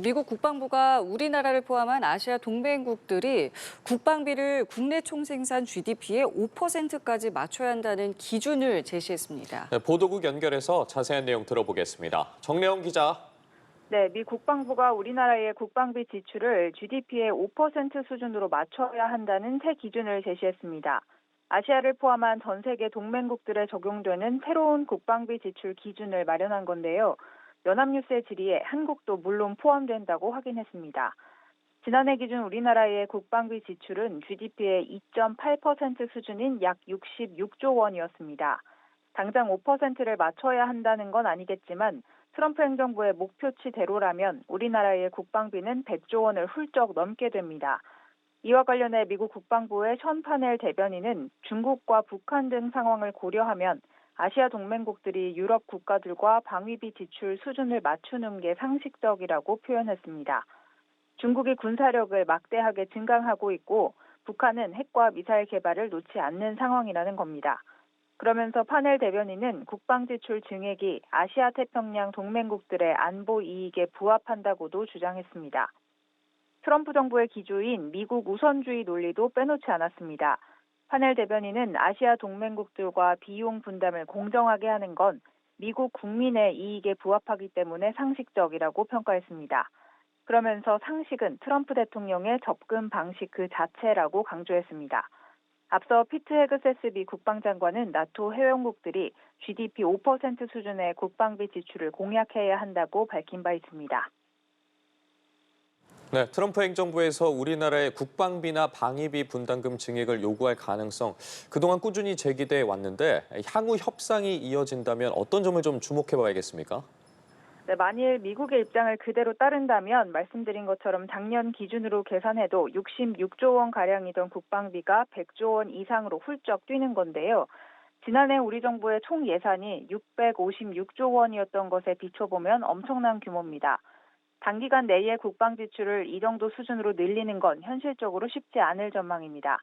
미국 국방부가 우리나라를 포함한 아시아 동맹국들이 국방비를 국내 총생산 GDP의 5%까지 맞춰야 한다는 기준을 제시했습니다. 네, 보도국 연결해서 자세한 내용 들어보겠습니다. 정래영 기자. 네, 미 국방부가 우리나라의 국방비 지출을 GDP의 5% 수준으로 맞춰야 한다는 새 기준을 제시했습니다. 아시아를 포함한 전 세계 동맹국들에 적용되는 새로운 국방비 지출 기준을 마련한 건데요. 연합뉴스의 질의에 한국도 물론 포함된다고 확인했습니다. 지난해 기준 우리나라의 국방비 지출은 GDP의 2.8% 수준인 약 66조 원이었습니다. 당장 5%를 맞춰야 한다는 건 아니겠지만 트럼프 행정부의 목표치대로라면 우리나라의 국방비는 100조 원을 훌쩍 넘게 됩니다. 이와 관련해 미국 국방부의 션 파넬 대변인은 중국과 북한 등 상황을 고려하면 아시아 동맹국들이 유럽 국가들과 방위비 지출 수준을 맞추는 게 상식적이라고 표현했습니다. 중국이 군사력을 막대하게 증강하고 있고 북한은 핵과 미사일 개발을 놓지 않는 상황이라는 겁니다. 그러면서 파넬 대변인은 국방 지출 증액이 아시아 태평양 동맹국들의 안보 이익에 부합한다고도 주장했습니다. 트럼프 정부의 기조인 미국 우선주의 논리도 빼놓지 않았습니다. 파넬 대변인은 아시아 동맹국들과 비용 분담을 공정하게 하는 건 미국 국민의 이익에 부합하기 때문에 상식적이라고 평가했습니다. 그러면서 상식은 트럼프 대통령의 접근 방식 그 자체라고 강조했습니다. 앞서 피트 헤그세스 미 국방장관은 나토 회원국들이 GDP 5% 수준의 국방비 지출을 공약해야 한다고 밝힌 바 있습니다. 네, 트럼프 행정부에서 우리나라의 국방비나 방위비 분담금 증액을 요구할 가능성 그동안 꾸준히 제기돼 왔는데 향후 협상이 이어진다면 어떤 점을 좀 주목해 봐야겠습니까? 네, 만일 미국의 입장을 그대로 따른다면 말씀드린 것처럼 작년 기준으로 계산해도 66조 원가량이던 국방비가 100조 원 이상으로 훌쩍 뛰는 건데요. 지난해 우리 정부의 총 예산이 656조 원이었던 것에 비춰보면 엄청난 규모입니다. 단기간 내에 국방 지출을 이 정도 수준으로 늘리는 건 현실적으로 쉽지 않을 전망입니다.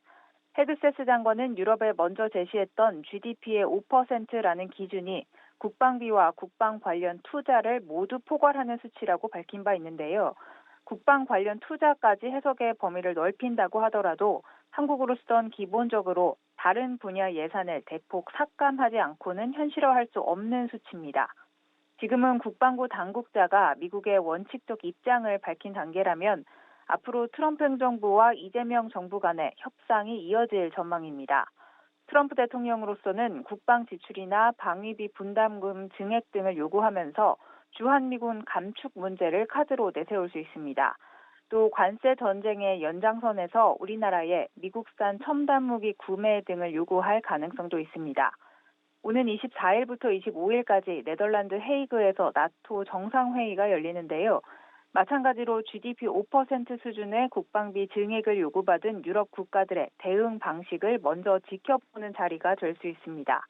헤그세스 장관은 유럽에 먼저 제시했던 GDP의 5%라는 기준이 국방비와 국방 관련 투자를 모두 포괄하는 수치라고 밝힌 바 있는데요. 국방 관련 투자까지 해석의 범위를 넓힌다고 하더라도 한국으로선 기본적으로 다른 분야 예산을 대폭 삭감하지 않고는 현실화할 수 없는 수치입니다. 지금은 국방부 당국자가 미국의 원칙적 입장을 밝힌 단계라면 앞으로 트럼프 행정부와 이재명 정부 간의 협상이 이어질 전망입니다. 트럼프 대통령으로서는 국방 지출이나 방위비 분담금 증액 등을 요구하면서 주한미군 감축 문제를 카드로 내세울 수 있습니다. 또 관세 전쟁의 연장선에서 우리나라에 미국산 첨단 무기 구매 등을 요구할 가능성도 있습니다. 오는 24일부터 25일까지 네덜란드 헤이그에서 나토 정상회의가 열리는데요. 마찬가지로 GDP 5% 수준의 국방비 증액을 요구받은 유럽 국가들의 대응 방식을 먼저 지켜보는 자리가 될 수 있습니다.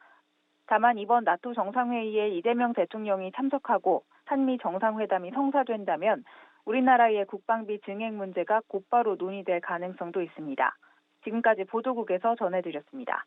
다만 이번 나토 정상회의에 이재명 대통령이 참석하고 한미 정상회담이 성사된다면 우리나라의 국방비 증액 문제가 곧바로 논의될 가능성도 있습니다. 지금까지 보도국에서 전해드렸습니다.